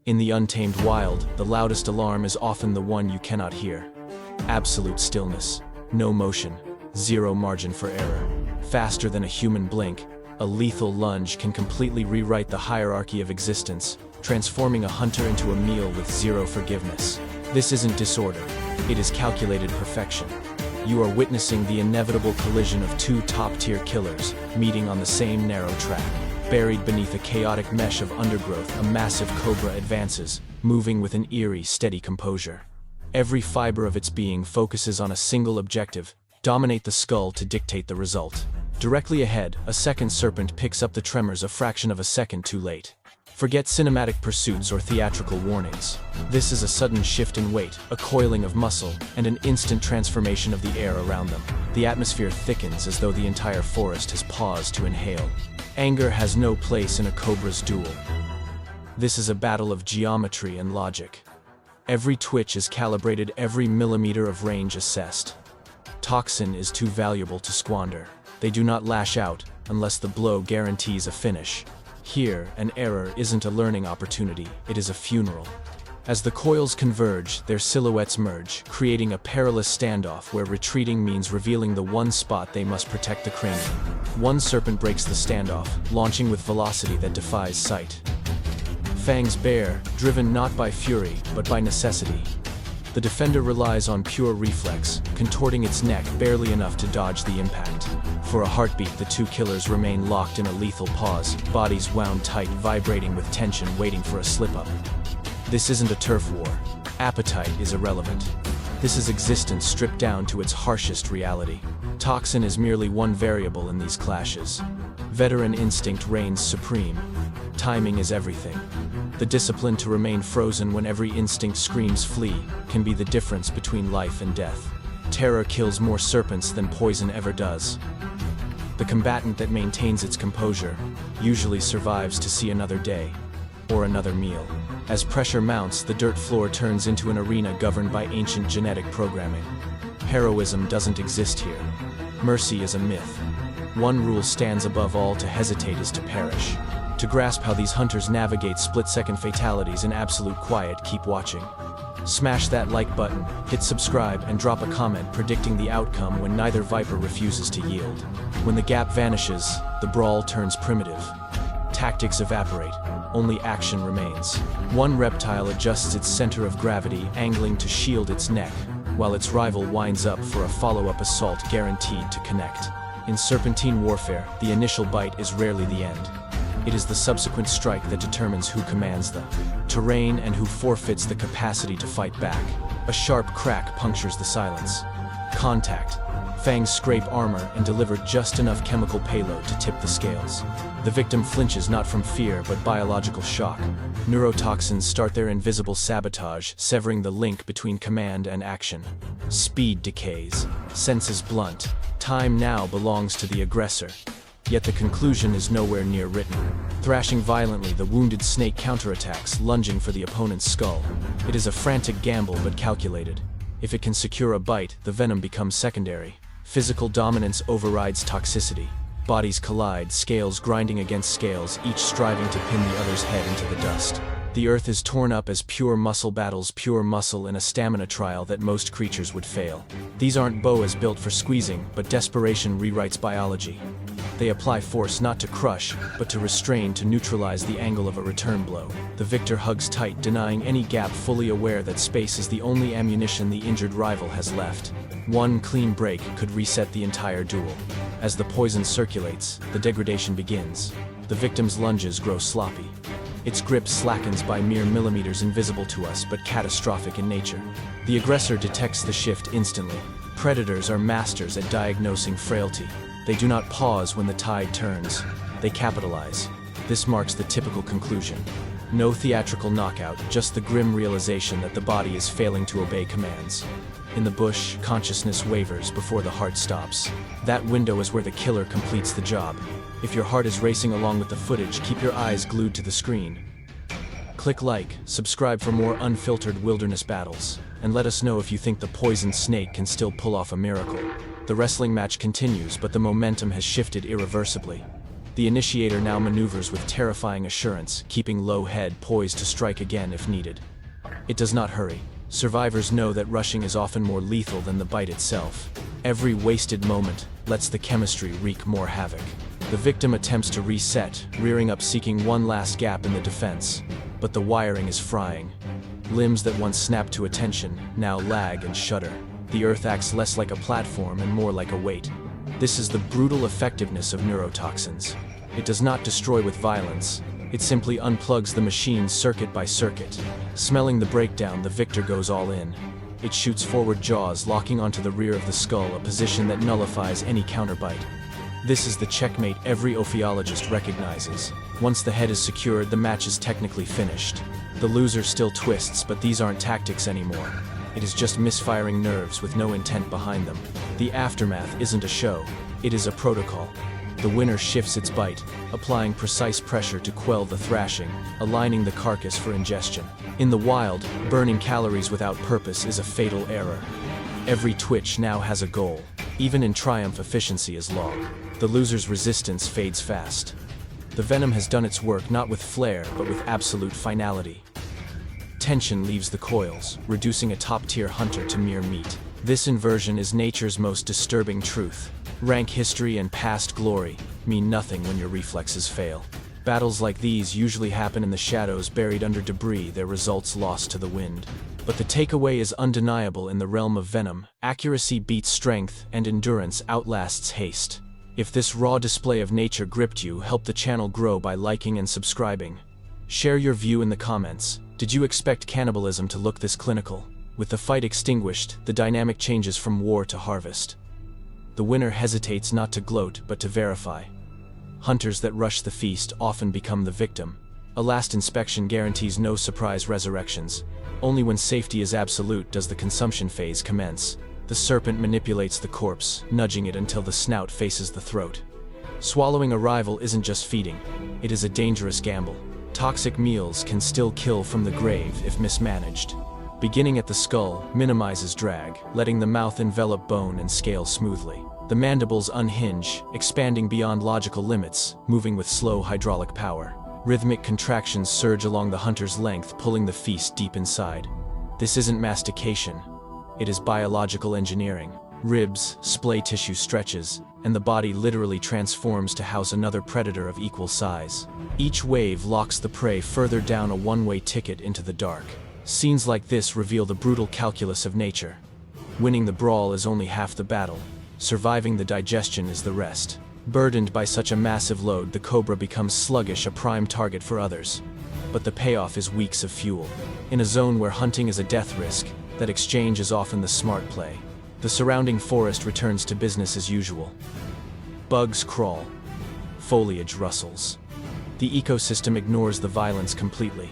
In the untamed wild, the loudest alarm is often the one you cannot hear. Absolute stillness, no motion, zero margin for error. Faster than a human blink, a lethal lunge can completely rewrite the hierarchy of existence, transforming a hunter into a meal with zero forgiveness. This isn't disorder, it is calculated perfection. You are witnessing the inevitable collision of two top-tier killers, meeting on the same narrow track. Buried beneath a chaotic mesh of undergrowth, a massive cobra advances, moving with an eerie, steady composure. Every fiber of its being focuses on a single objective: dominate the skull to dictate the result. Directly ahead, a second serpent picks up the tremors a fraction of a second too late. Forget cinematic pursuits or theatrical warnings. This is a sudden shift in weight, a coiling of muscle, and an instant transformation of the air around them. The atmosphere thickens as though the entire forest has paused to inhale. Anger has no place in a cobra's duel. This is a battle of geometry and logic. Every twitch is calibrated, every millimeter of range assessed. Toxin is too valuable to squander. They do not lash out unless the blow guarantees a finish. Here, an error isn't a learning opportunity, it is a funeral. As the coils converge, their silhouettes merge, creating a perilous standoff where retreating means revealing the one spot they must protect: the cranium. One serpent breaks the standoff, launching with velocity that defies sight. Fangs bare, driven not by fury, but by necessity. The defender relies on pure reflex, contorting its neck barely enough to dodge the impact. For a heartbeat, the two killers remain locked in a lethal pause, bodies wound tight, vibrating with tension, waiting for a slip-up. This isn't a turf war. Appetite is irrelevant. This is existence stripped down to its harshest reality. Toxin is merely one variable in these clashes. Veteran instinct reigns supreme. Timing is everything. The discipline to remain frozen when every instinct screams flee can be the difference between life and death. Terror kills more serpents than poison ever does. The combatant that maintains its composure usually survives to see another day, or another meal. As pressure mounts, the dirt floor turns into an arena governed by ancient genetic programming. Heroism doesn't exist here. Mercy is a myth. One rule stands above all: to hesitate is to perish. To grasp how these hunters navigate split-second fatalities in absolute quiet, keep watching. Smash that like button, hit subscribe, and drop a comment predicting the outcome when neither viper refuses to yield. When the gap vanishes, the brawl turns primitive. Tactics evaporate, only action remains. One reptile adjusts its center of gravity, angling to shield its neck, while its rival winds up for a follow-up assault guaranteed to connect. In serpentine warfare, the initial bite is rarely the end. It is the subsequent strike that determines who commands the terrain and who forfeits the capacity to fight back. A sharp crack punctures the silence. Contact. Fangs scrape armor and deliver just enough chemical payload to tip the scales. The victim flinches not from fear but biological shock. Neurotoxins start their invisible sabotage, severing the link between command and action. Speed decays. Senses blunt. Time now belongs to the aggressor. Yet the conclusion is nowhere near written. Thrashing violently, the wounded snake counterattacks, lunging for the opponent's skull. It is a frantic gamble but calculated. If it can secure a bite, the venom becomes secondary. Physical dominance overrides toxicity. Bodies collide, scales grinding against scales, each striving to pin the other's head into the dust. The earth is torn up as pure muscle battles pure muscle in a stamina trial that most creatures would fail. These aren't boas built for squeezing, but desperation rewrites biology. They apply force not to crush, but to restrain, to neutralize the angle of a return blow. The victor hugs tight, denying any gap, fully aware that space is the only ammunition the injured rival has left. One clean break could reset the entire duel. As the poison circulates, the degradation begins. The victim's lunges grow sloppy. Its grip slackens by mere millimeters, invisible to us but catastrophic in nature. The aggressor detects the shift instantly. Predators are masters at diagnosing frailty. They do not pause when the tide turns. They capitalize. This marks the typical conclusion. No theatrical knockout, just the grim realization that the body is failing to obey commands. In the bush, consciousness wavers before the heart stops. That window is where the killer completes the job. If your heart is racing along with the footage, keep your eyes glued to the screen. Click like, subscribe for more unfiltered wilderness battles, and let us know if you think the poisoned snake can still pull off a miracle. The wrestling match continues, but the momentum has shifted irreversibly. The initiator now maneuvers with terrifying assurance, keeping low head poised to strike again if needed. It does not hurry. Survivors know that rushing is often more lethal than the bite itself. Every wasted moment lets the chemistry wreak more havoc. The victim attempts to reset, rearing up seeking one last gap in the defense. But the wiring is frying. Limbs that once snapped to attention now lag and shudder. The earth acts less like a platform and more like a weight. This is the brutal effectiveness of neurotoxins. It does not destroy with violence. It simply unplugs the machine circuit by circuit. Smelling the breakdown, the victor goes all in. It shoots forward jaws, locking onto the rear of the skull, a position that nullifies any counterbite. This is the checkmate every ophiologist recognizes. Once the head is secured, the match is technically finished. The loser still twists, but these aren't tactics anymore. It is just misfiring nerves with no intent behind them. The aftermath isn't a show, it is a protocol. The winner shifts its bite, applying precise pressure to quell the thrashing, aligning the carcass for ingestion. In the wild, burning calories without purpose is a fatal error. Every twitch now has a goal. Even in triumph, efficiency is law. The loser's resistance fades fast. The venom has done its work not with flair, but with absolute finality. Tension leaves the coils, reducing a top-tier hunter to mere meat. This inversion is nature's most disturbing truth. Rank history and past glory mean nothing when your reflexes fail. Battles like these usually happen in the shadows, buried under debris, their results lost to the wind. But the takeaway is undeniable in the realm of Venom. Accuracy beats strength, and endurance outlasts haste. If this raw display of nature gripped you, help the channel grow by liking and subscribing. Share your view in the comments. Did you expect cannibalism to look this clinical? With the fight extinguished, the dynamic changes from war to harvest. The winner hesitates not to gloat, but to verify. Hunters that rush the feast often become the victim. A last inspection guarantees no surprise resurrections. Only when safety is absolute does the consumption phase commence. The serpent manipulates the corpse, nudging it until the snout faces the throat. Swallowing a rival isn't just feeding, it is a dangerous gamble. Toxic meals can still kill from the grave if mismanaged. Beginning at the skull minimizes drag, letting the mouth envelop bone and scale smoothly. The mandibles unhinge, expanding beyond logical limits, moving with slow hydraulic power. Rhythmic contractions surge along the hunter's length, pulling the feast deep inside. This isn't mastication, it is biological engineering. Ribs, splay tissue stretches, and the body literally transforms to house another predator of equal size. Each wave locks the prey further down a one-way ticket into the dark. Scenes like this reveal the brutal calculus of nature. Winning the brawl is only half the battle. Surviving the digestion is the rest. Burdened by such a massive load, the cobra becomes sluggish, a prime target for others. But the payoff is weeks of fuel. In a zone where hunting is a death risk, that exchange is often the smart play. The surrounding forest returns to business as usual. Bugs crawl. Foliage rustles. The ecosystem ignores the violence completely.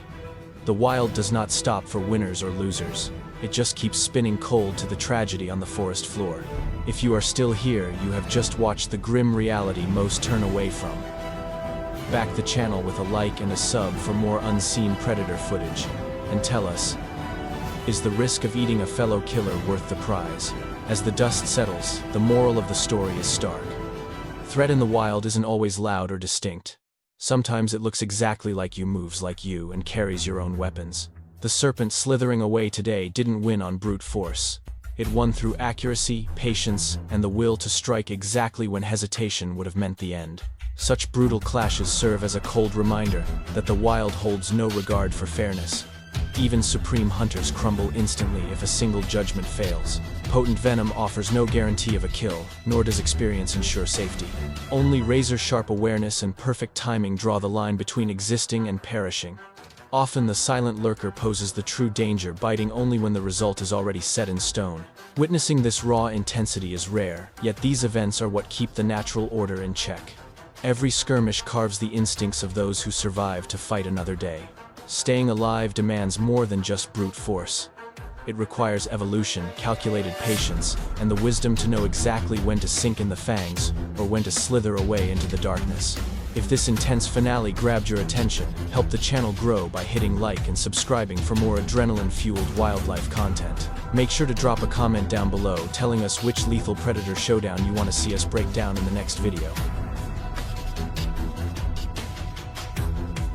The wild does not stop for winners or losers. It just keeps spinning cold to the tragedy on the forest floor. If you are still here, you have just watched the grim reality most turn away from. Back the channel with a like and a sub for more unseen predator footage. And tell us, is the risk of eating a fellow killer worth the prize? As the dust settles, the moral of the story is stark. Threat in the wild isn't always loud or distinct. Sometimes it looks exactly like you, moves like you, and carries your own weapons. The serpent slithering away today didn't win on brute force. It won through accuracy, patience, and the will to strike exactly when hesitation would have meant the end. Such brutal clashes serve as a cold reminder that the wild holds no regard for fairness. Even supreme hunters crumble instantly if a single judgment fails. Potent venom offers no guarantee of a kill, nor does experience ensure safety. Only razor-sharp awareness and perfect timing draw the line between existing and perishing. Often the silent lurker poses the true danger, biting only when the result is already set in stone. Witnessing this raw intensity is rare, yet these events are what keep the natural order in check. Every skirmish carves the instincts of those who survive to fight another day. Staying alive demands more than just brute force. It requires evolution, calculated patience, and the wisdom to know exactly when to sink in the fangs, or when to slither away into the darkness. If this intense finale grabbed your attention, help the channel grow by hitting like and subscribing for more adrenaline-fueled wildlife content. Make sure to drop a comment down below telling us which lethal predator showdown you want to see us break down in the next video.